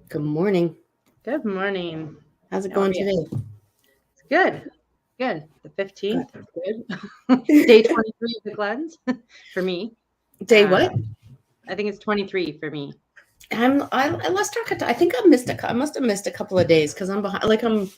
Good morning. Good morning. How's it How are going you? today? It's good. Good. The Good. 15th. Good. Day 23 of the cleanse for me. Day what? I think it's 23 for me. I lost track of time. I think I must have missed a couple of days because I'm behind. Like I'm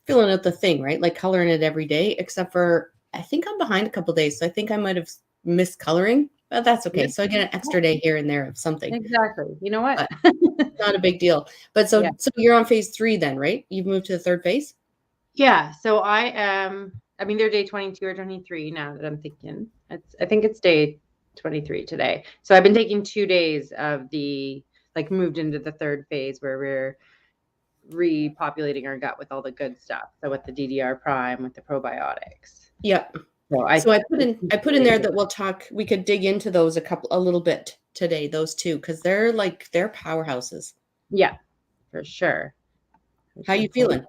filling out the thing, right? Like coloring it every day, except for I think I'm behind a couple of days. So I think I might have missed coloring, but that's okay. Yeah, So I get an extra day here and there of something, exactly. You know what? but not a big deal. But Yeah. so you're on phase 3 then, right? You've moved to the third phase. Yeah. So I am, I mean, they're day 22 or 23 now that I'm thinking. I think it's day 23 today. So I've been taking 2 days of like moved into the third phase where we're repopulating our gut with all the good stuff. So with the DDR prime, with the probiotics. Yep. So So I put in there that we could dig into those a little bit today, those two, because they're powerhouses. yeah, for sure. For How sure. you feeling?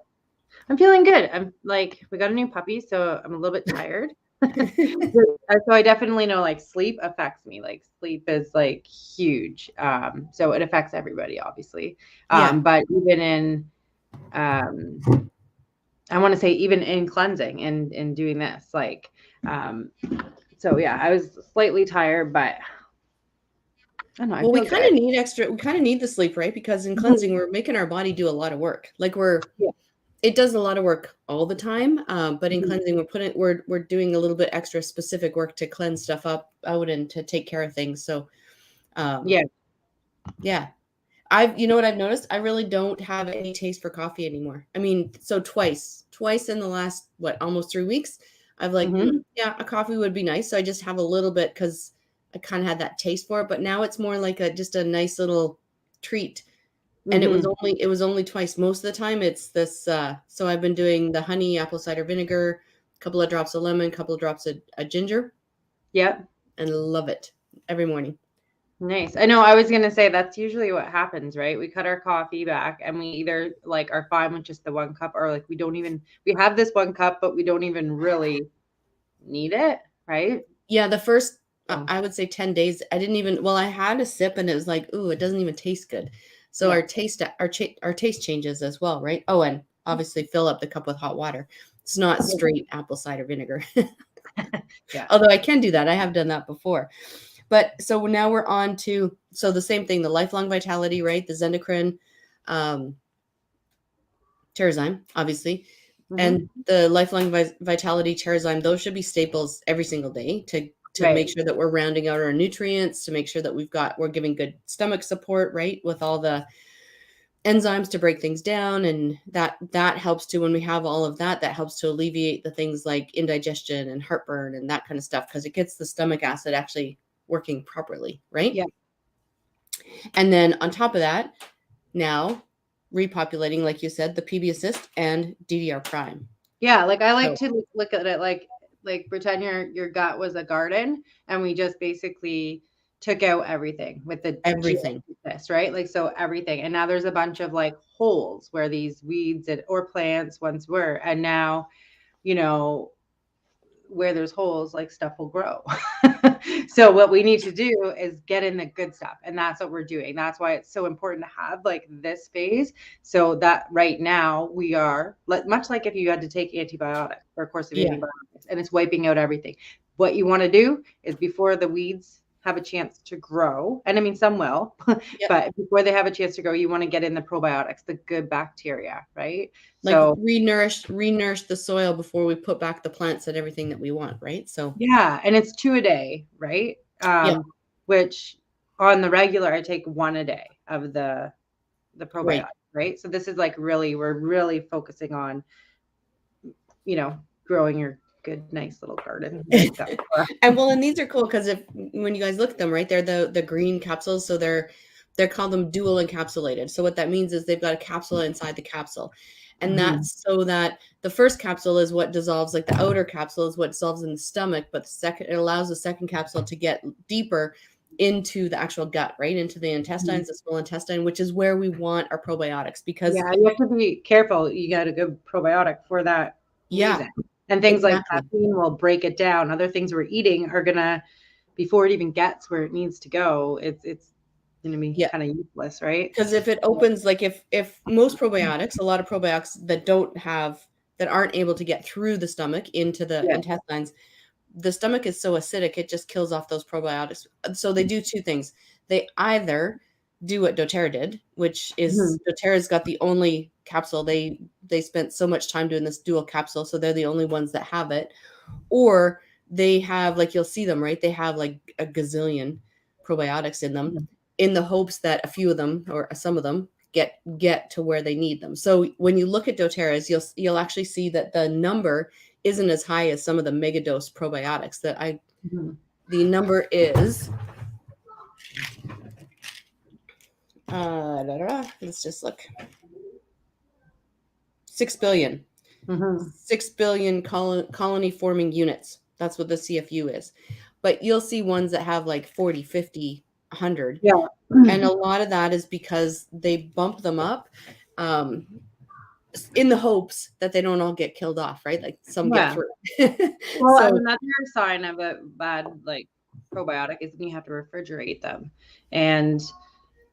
I'm feeling good. I'm like, we got a new puppy, so I'm a little bit tired. So I definitely know like sleep affects me. Like sleep is like huge. So it affects everybody, obviously. Yeah. But even in I want to say even in cleansing and in doing this, like so yeah, I was slightly tired, but I don't know, I Well, we feel kind good. of need extra. We kind of need the sleep, right? Because in cleansing, we're making our body do a lot of work. Yeah. It does a lot of work all the time. But in Mhm. cleansing, we're doing a little bit extra specific work to cleanse stuff up out and to take care of things. So, um, Yeah. yeah. You know what I've noticed? I really don't have any taste for coffee anymore. I mean, so twice in the last, almost 3 weeks, I've like, Hmm. yeah, a coffee would be nice. So I just have a little bit because I kind of had that taste for it. But now it's more like just a nice little treat. And Hmm. it was only twice. Most of the time it's this, so I've been doing the honey apple cider vinegar, a couple of drops of lemon, a couple of drops of ginger, Yep. and love it every morning. Nice. I know I was gonna say that's usually what happens, right? We cut our coffee back and we either like are fine with just the 1 cup or like we have this 1 cup, but we don't even really need it, right? Yeah, the first, So I would say 10 days, I didn't even, I had a sip and it was like, ooh, it doesn't even taste good. So yeah. our taste changes as well, right? Oh, and obviously fill up the cup with hot water. It's not straight apple cider vinegar. Yeah. Although I can do that. I have done that before. But so now we're on to, so the same thing, the lifelong vitality, right? The Zendocrine, um, Terrazyme, obviously, Hmm. and the lifelong vitality Terrazyme. Those should be staples every single day to make Right. sure that we're rounding out our nutrients, to make sure that we're giving good stomach support, right, with all the enzymes to break things down, and that helps to, when we have all of that, that helps to alleviate the things like indigestion and heartburn and that kind of stuff, because it gets the stomach acid actually working properly, right? Yeah. And then on top of that, now repopulating, like you said, the PB assist and DDR prime. Yeah. Like I like So to look at it like pretend your gut was a garden and we just basically took out everything with the everything. this, right? Like so everything. And now there's a bunch of like holes where these weeds or plants once were. And now, you know, where there's holes, like stuff will grow. So what we need to do is get in the good stuff, and that's what we're doing. That's why it's so important to have like this phase, so that right now we are much like if you had to take antibiotics or a course of Yeah. antibiotics, and it's wiping out everything. What you want to do is before the weeds have a chance to grow, and I mean some will, Yep. but before they have a chance to grow, you want to get in the probiotics, the good bacteria, right? Like So renourish the soil before we put back the plants and everything that we want, right? So yeah, and it's 2 a day, right? yeah, Which on the regular, I take 1 a day of the probiotics, great. right? So this is like really we're really focusing on, growing your good, nice little garden like that. And these are cool because if when you guys look at them, right, they're the green capsules, so they're called them dual encapsulated. So what that means is they've got a capsule inside the capsule. And Mhm. that's so that the first capsule is what dissolves, like the outer capsule is what dissolves in the stomach, but it allows the second capsule to get deeper into the actual gut, right? Into the Mhm. intestines, the small intestine, which is where we want our probiotics because Yeah, you have to be careful. You got a good probiotic for that yeah, reason. And things like exactly. caffeine will break it down. Other things we're eating are gonna before it even gets where it needs to go, it's going to be Yeah. kind of useless, right? Because if it opens, like if most probiotics, a lot of probiotics that aren't able to get through the stomach into the Yeah. intestines, the stomach is so acidic, it just kills off those probiotics. So they do two things. They either do what doTERRA did, which is doTERRA's got the only capsule. They spent so much time doing this dual capsule, so they're the only ones that have it. Or they have, like, you'll see them, right? They have like a gazillion probiotics in them, in the hopes that a few of them or some of them get to where they need them. So when you look at doTERRA's, you'll actually see that the number isn't as high as some of the megadose probiotics the number is let's just look. 6 billion. 6 billion colony forming units. That's what the CFU is. But you'll see ones that have like 40, 50, 100. Yeah. And a lot of that is because they bump them up in the hopes that they don't all get killed off, right? Like some get through. Well, so, another sign of a bad like probiotic is when you have to refrigerate them. And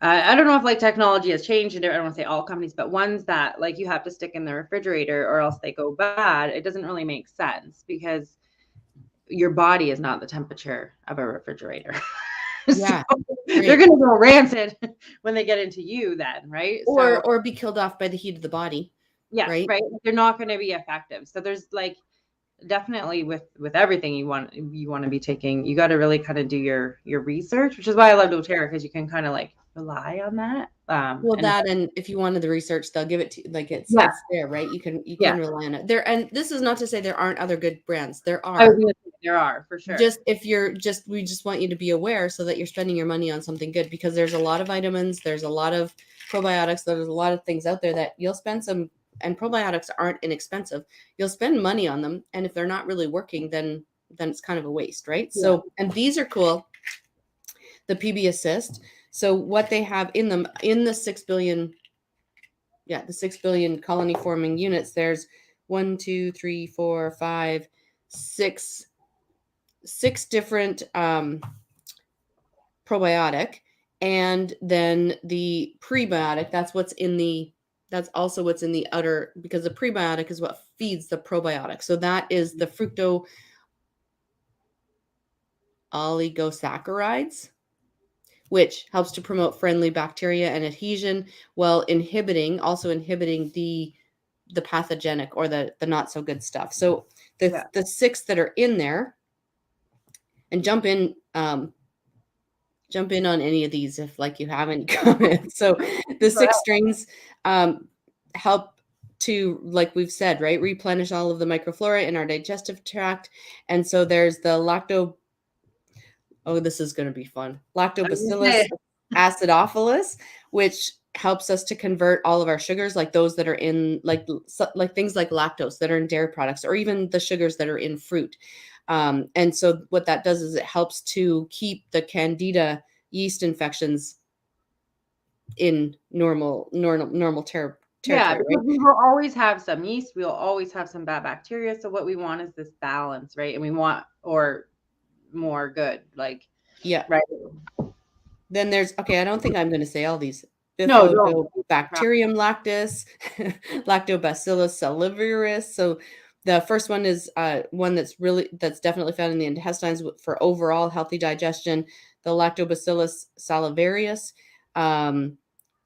I don't know if like technology has changed, and I don't want to say all companies, but ones that like you have to stick in the refrigerator or else they go bad, it doesn't really make sense because your body is not the temperature of a refrigerator. Yeah. So they're going to go rancid when they get into you then, right? Or be killed off by the heat of the body. Yeah, right. They're not going to be effective. So there's like definitely with everything you want to be taking, you got to really kind of do your research, which is why I love doTERRA, because you can kind of like rely on that. And if you wanted the research, they'll give it to you. Like it's there, right? You can rely on it there. And this is not to say there aren't other good brands. There are. There are, for sure. We just want you to be aware so that you're spending your money on something good, because there's a lot of vitamins, there's a lot of probiotics, there's a lot of things out there that you'll spend some, and probiotics aren't inexpensive. You'll spend money on them, and if they're not really working, then it's kind of a waste, right? Yeah. So, and these are cool. The PB Assist. So what they have in them, in the 6 billion, the 6 billion colony forming units, there's 1, 2, 3, 4, 5, 6 different probiotic, and then the prebiotic. That's also what's in the outer, because the prebiotic is what feeds the probiotic. So that is the fructo oligosaccharides, which helps to promote friendly bacteria and adhesion, while inhibiting the pathogenic or the not so good stuff. So the 6 that are in there, and jump in on any of these if like you have any comments. So the 6 strains help to, like we've said, right, replenish all of the microflora in our digestive tract. And so there's the this is going to be fun. Lactobacillus acidophilus, which helps us to convert all of our sugars, like those that are in like things like lactose that are in dairy products, or even the sugars that are in fruit. And so what that does is it helps to keep the candida yeast infections in normal territory. Yeah, because we will always have some yeast, we'll always have some bad bacteria. So what we want is this balance, right? And we want more good, like right. Then there's I don't think I'm going to say all these. Bifidobacterium lactis, Lactobacillus salivarius. So the first one is one that's definitely found in the intestines for overall healthy digestion. The Lactobacillus salivarius,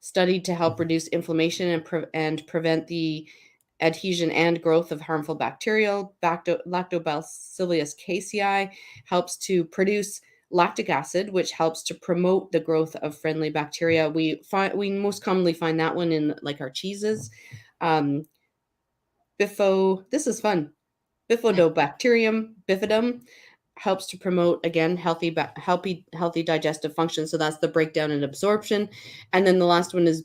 studied to help reduce inflammation and prevent the adhesion and growth of harmful bacteria. Lactobacillus casei helps to produce lactic acid, which helps to promote the growth of friendly bacteria. We most commonly find that one in like our cheeses. This is fun. Bifidobacterium bifidum helps to promote, again, healthy digestive function. So that's the breakdown and absorption. And then the last one is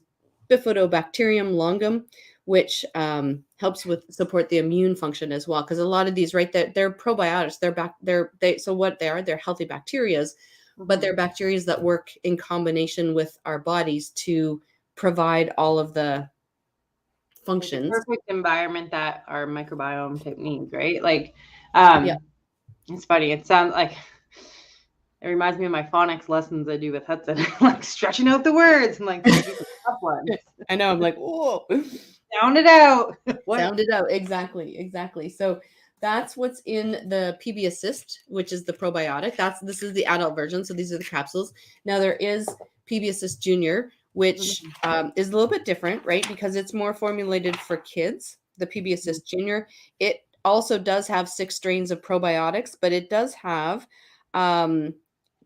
Bifidobacterium longum, which helps support the immune function as well. Because a lot of these, right, they're probiotics. So what they are, they're healthy bacterias, but they're bacteria that work in combination with our bodies to provide all of the functions. The perfect environment that our microbiome needs, right? Like, it's funny. It sounds like It reminds me of my phonics lessons I do with Hudson, like stretching out the words and like these are tough ones. I know. I'm like, whoa. Sound it out. Sound it out. Exactly. So that's what's in the PB Assist, which is the probiotic. This is the adult version. So these are the capsules. Now there is PB Assist Junior, which is a little bit different, right? Because it's more formulated for kids. The PB Assist Junior. It also does have 6 strains of probiotics, but it does have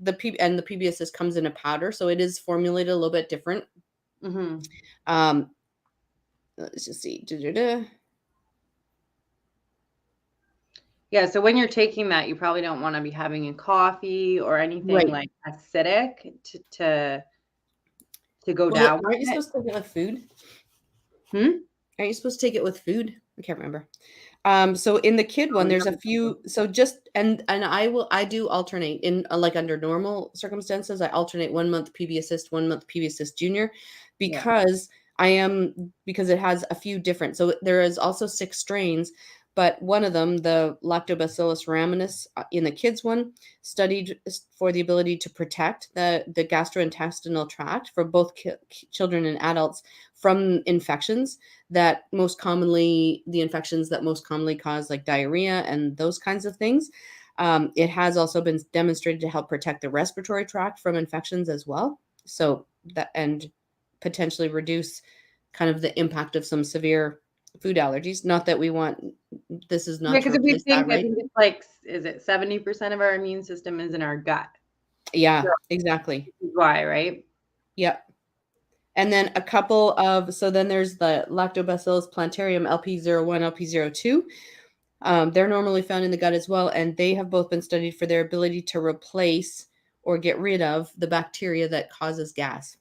the PB Assist comes in a powder, so it is formulated a little bit different. Let's just see. Yeah, so when you're taking that, you probably don't want to be having a coffee or anything like acidic to go down. Aren't you supposed to take it with food? Aren't you supposed to take it with food? I can't remember. So in the kid one, there's a few. So just and I do alternate in like under normal circumstances. I alternate 1 month PB Assist, 1 month PB Assist Junior, because because it has a few different. So there is also 6 strains, but one of them, the Lactobacillus rhamnosus in the kids one, studied for the ability to protect the gastrointestinal tract for both children and adults from infections the infections that most commonly cause like diarrhea and those kinds of things. It has also been demonstrated to help protect the respiratory tract from infections as well. So that, and potentially reduce kind of the impact of some severe food allergies. Not that we want, this is not because if we think, right? I think it's like, is it 70% of our immune system is in our gut? Yeah, so, exactly. Why, right? Yep. And then so then there's the Lactobacillus plantarum LP01, LP02. They're normally found in the gut as well, and they have both been studied for their ability to replace or get rid of the bacteria that causes gas.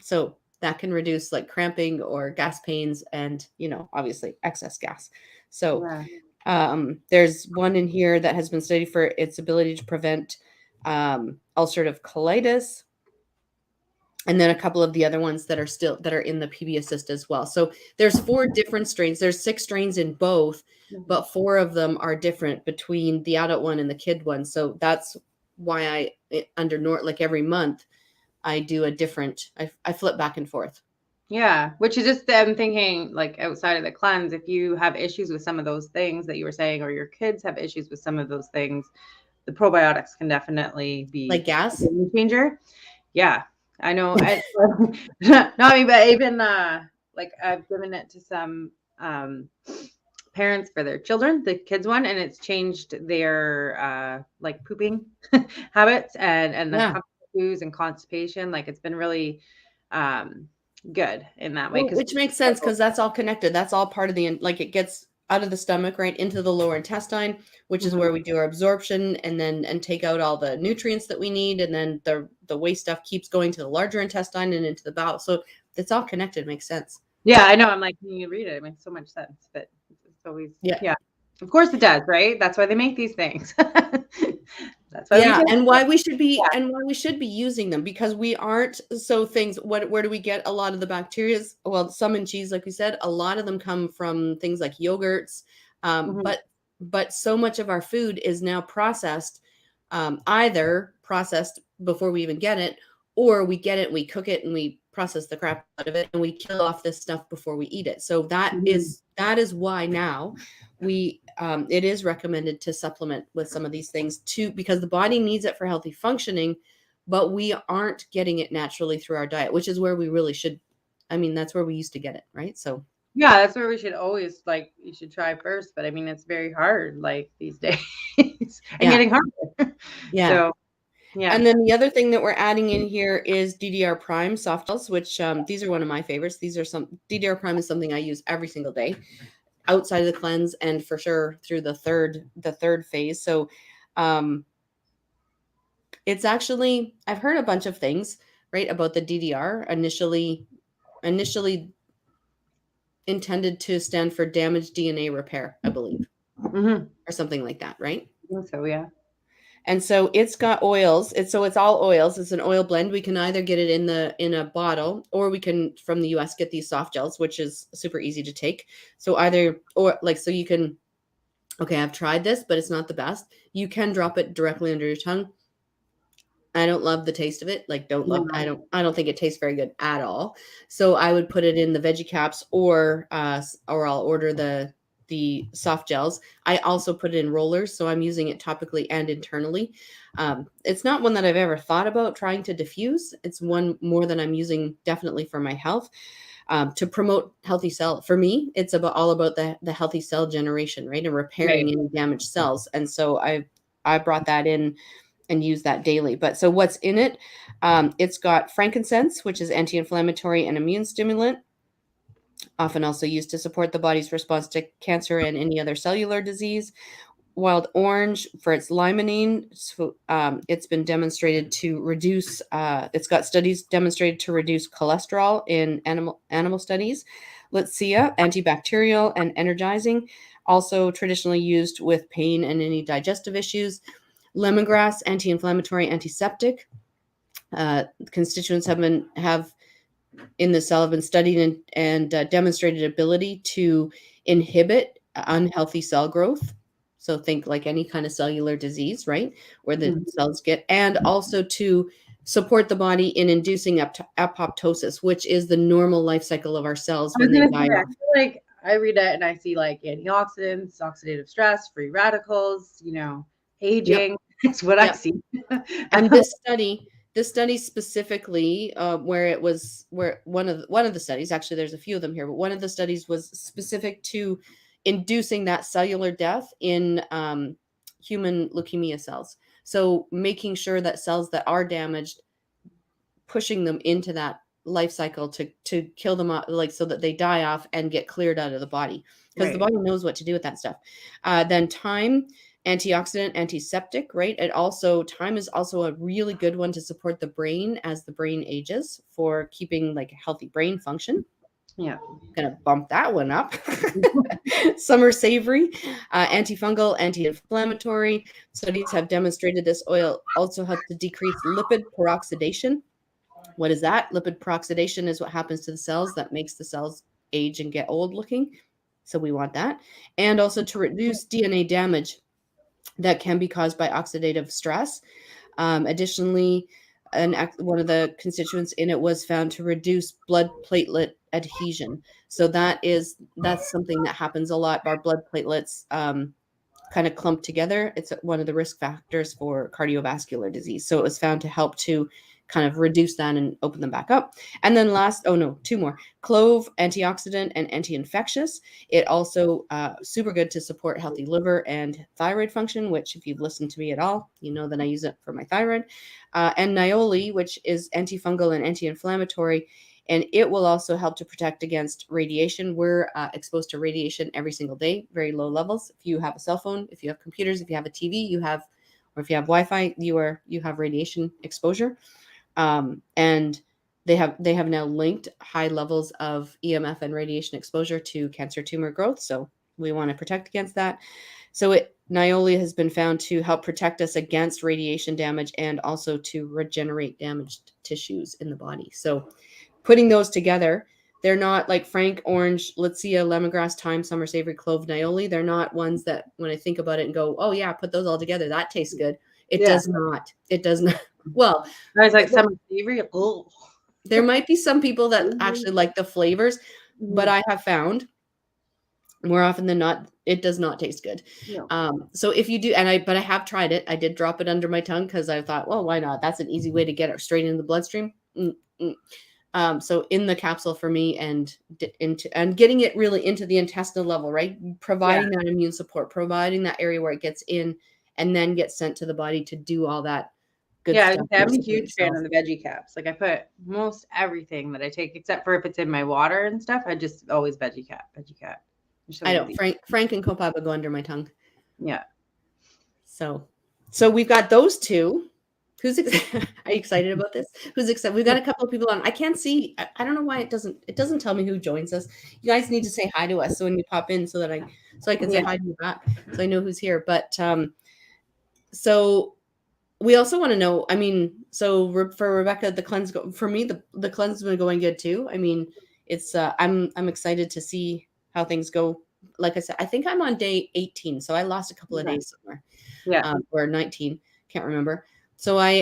So that can reduce like cramping or gas pains and, obviously excess gas. So there's one in here that has been studied for its ability to prevent ulcerative colitis. And then a couple of the other ones that are in the PB Assist as well. So there's 4 different strains. There's 6 strains in both, but 4 of them are different between the adult one and the kid one. So that's why like every month, I do a different, I flip back and forth. Yeah, which is just, I'm thinking like outside of the cleanse, if you have issues with some of those things that you were saying, or your kids have issues with some of those things, the probiotics can definitely be like gas a game changer. Yeah, I know. Not me, but even like I've given it to some parents for their children, the kids one, and it's changed their like pooping habits and the poos and constipation. Like it's been really good in that way. Which makes sense because that's all connected. That's all part of it gets out of the stomach right into the lower intestine, which is where we do our absorption and take out all the nutrients that we need. And then the waste stuff keeps going to the larger intestine and into the bowel. So it's all connected. It makes sense. Yeah, I know. I'm like, when you read it, it makes so much sense, but it's always, yeah, of course it does. Right. That's why they make these things. That's why and why we should be using them, because we aren't things. Where do we get a lot of the bacteria? Well, some in cheese, like we said, a lot of them come from things like yogurts. But so much of our food is now processed, either processed before we even get it, or we get it, we cook it, and we process the crap out of it, and we kill off this stuff before we eat it. So that is why now it is recommended to supplement with some of these things too, because the body needs it for healthy functioning, but we aren't getting it naturally through our diet, which is where we really should. I mean, that's where we used to get it, right? So yeah, that's where we should always, like, you should try first, but I mean, it's very hard, like, these days and getting harder. Yeah. So, yeah. And then the other thing that we're adding in here is DDR Prime soft gels, which these are one of my favorites. DDR Prime is something I use every single day outside of the cleanse, and for sure through the third phase. So it's actually, I've heard a bunch of things, right, about the DDR. Initially intended to stand for damaged DNA repair, I believe, or something like that, right? I think so, yeah. And so it's got oils. It's all oils. It's an oil blend. We can either get it in a bottle, or we can, from the US, get these soft gels, which is super easy to take. So so you can, okay, I've tried this, but it's not the best. You can drop it directly under your tongue. I don't love the taste of it. Like, don't love. Yeah. I don't think it tastes very good at all. So I would put it in the veggie caps, or I'll order the soft gels. I also put it in rollers, so I'm using it topically and internally. It's not one that I've ever thought about trying to diffuse. It's one more than I'm using definitely for my health, to promote healthy cell. For me, it's about all about the healthy cell generation, right, and repairing Right. any damaged cells. And so I brought that in and use that daily. But so what's in it? It's got frankincense, which is anti-inflammatory and immune stimulant, often also used to support the body's response to cancer and any other cellular disease. Wild orange for its limonene. So, it's been demonstrated to reduce. It's got studies demonstrated to reduce cholesterol in animal studies. Litsea, antibacterial and energizing, also traditionally used with pain and any digestive issues. Lemongrass, anti-inflammatory, antiseptic. Constituents have in the cell have been studied and demonstrated ability to inhibit unhealthy cell growth. So think like any kind of cellular disease, right? Where the Mhm. cells get, and also to support the body in inducing apoptosis, which is the normal life cycle of our cells I was when they gonna say, die I off. feel like I read it and I see like antioxidants, oxidative stress, free radicals, Yep. aging. It's what I Yep. see. And this study specifically, where one of the studies, actually there's a few of them here, but one of the studies was specific to inducing that cellular death in human leukemia cells. So making sure that cells that are damaged, pushing them into that life cycle to kill them off, like so that they die off and get cleared out of the body, because the Right. body knows what to do with that stuff. Then thyme, antioxidant, antiseptic, right? Thyme is also a really good one to support the brain as the brain ages, for keeping like a healthy brain function. Yeah. Gonna bump that one up. Summer savory, antifungal, anti-inflammatory. Studies have demonstrated this oil also helps to decrease lipid peroxidation. What is that? Lipid peroxidation is what happens to the cells that makes the cells age and get old looking. So we want that. And also to reduce DNA damage that can be caused by oxidative stress. Additionally, one of the constituents in it was found to reduce blood platelet adhesion. So that's something that happens a lot. Our blood platelets kind of clump together. It's one of the risk factors for cardiovascular disease. So it was found to help to kind of reduce that and open them back up. And then two more. Clove, antioxidant and anti-infectious. It also super good to support healthy liver and thyroid function, which if you've listened to me at all, you know that I use it for my thyroid. And Nioli, which is antifungal and anti-inflammatory, and it will also help to protect against radiation. We're exposed to radiation every single day, very low levels. If you have a cell phone, if you have computers, if you have a TV, or if you have Wi-Fi, you have radiation exposure. And they have now linked high levels of EMF and radiation exposure to cancer tumor growth. So we want to protect against that. So Nioli has been found to help protect us against radiation damage and also to regenerate damaged tissues in the body. So putting those together, they're not like frank, orange, litsea, lemongrass, thyme, summer savory, clove, Nioli. They're not ones that when I think about it and go, oh yeah, put those all together, that tastes good. It Yeah. does not. It does not. Well, I was like summer savory. Oh. there might be some people that actually like the flavors, but Mhm. I have found more often than not, it does not taste good. No. So if you do, but I have tried it. I did drop it under my tongue because I thought, well, why not? That's an easy way to get it straight into the bloodstream. Mm-mm. So in the capsule for me, and getting it really into the intestinal level, right? Yeah. Providing that immune support, providing that area where it gets in and then gets sent to the body to do all that good Yeah, stuff. I'm a huge fan of the veggie caps. Like I put most everything that I take, except for if it's in my water and stuff, I just always veggie cap, veggie cap. Just I so don't. easy. Frank and Copaiba go under my tongue. Yeah. So we've got those two. Are you excited about this? Who's excited? We've got a couple of people on. I can't see. I don't know why it doesn't tell me who joins us. You guys need to say hi to us so when you pop in, so I can say Yeah. hi to you back, so I know who's here. But so we also want to know. I mean, so for Rebecca, the cleanse for me, the cleanse has been going good too. I mean, it's I'm excited to see how things go. Like I said, I think I'm on day 18, so I lost a couple of Okay. days somewhere, Yeah. or 19, can't remember. So I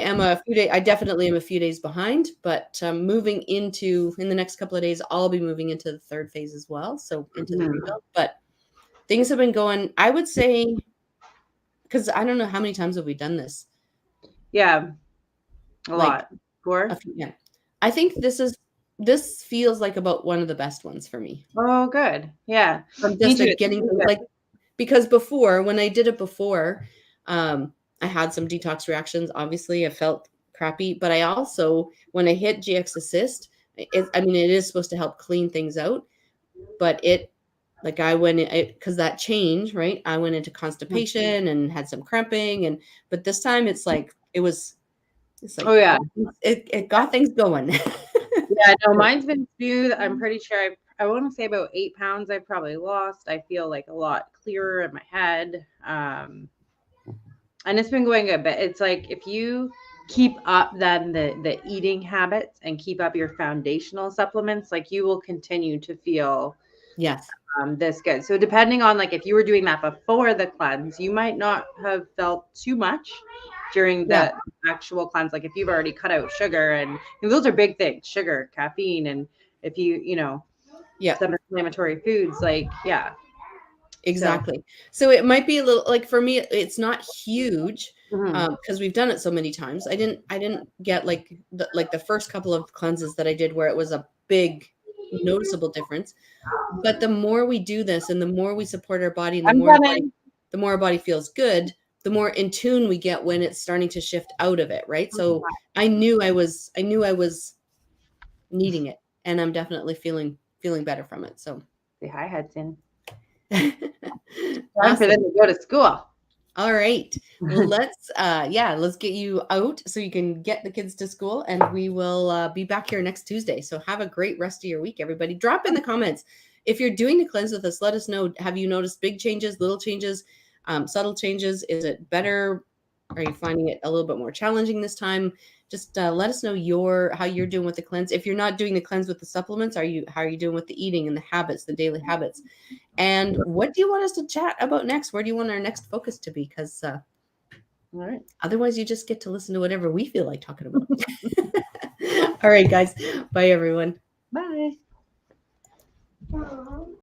definitely am a few days behind, but moving into in the next couple of days, I'll be moving into the third phase as well. So into the rebuild, but things have been going, I would say, because I don't know how many times have we done this. Yeah, a Like lot. 4? yeah. I think this feels like about one of the best ones for me. Oh, good. Yeah. I'm Me just too. like getting like because before when I did it before, I had some detox reactions. Obviously, I felt crappy, but I also when I hit GX Assist, I mean it is supposed to help clean things out, but it like I went because that change, right? I went into constipation and had some cramping, but this time it's like it's like Oh, yeah. it got things going. Yeah, no, mine's been smooth. I'm pretty sure I want to say about 8 pounds I've probably lost. I feel like a lot clearer in my head. And it's been going good, but it's like if you keep up then the eating habits and keep up your foundational supplements, like you will continue to feel Yes. this good. So depending on like if you were doing that before the cleanse, you might not have felt too much during the actual cleanse. Like if you've already cut out sugar and those are big things, sugar, caffeine, and if you know, some inflammatory foods, like Exactly. So it might be a little like for me, it's not huge because we've done it so many times. I didn't get like the first couple of cleanses that I did where it was a big noticeable difference. But the more we do this and the more we support our body and the more our body feels good, the more in tune we get when it's starting to shift out of it, right? So I knew I was needing it and I'm definitely feeling better from it. So say hi, Hudson. Time for them to go to school. All right. Well, let's get you out so you can get the kids to school and we will be back here next Tuesday. So have a great rest of your week, everybody. Drop in the comments. If you're doing the cleanse with us, let us know. Have you noticed big changes, little changes, subtle changes? Is it better? Are you finding it a little bit more challenging this time? Just let us know how you're doing with the cleanse. If you're not doing the cleanse with the supplements, how are you doing with the eating and the habits, the daily habits? And what do you want us to chat about next? Where do you want our next focus to be? Because all right. Otherwise, you just get to listen to whatever we feel like talking about. All right, guys. Bye, everyone. Bye.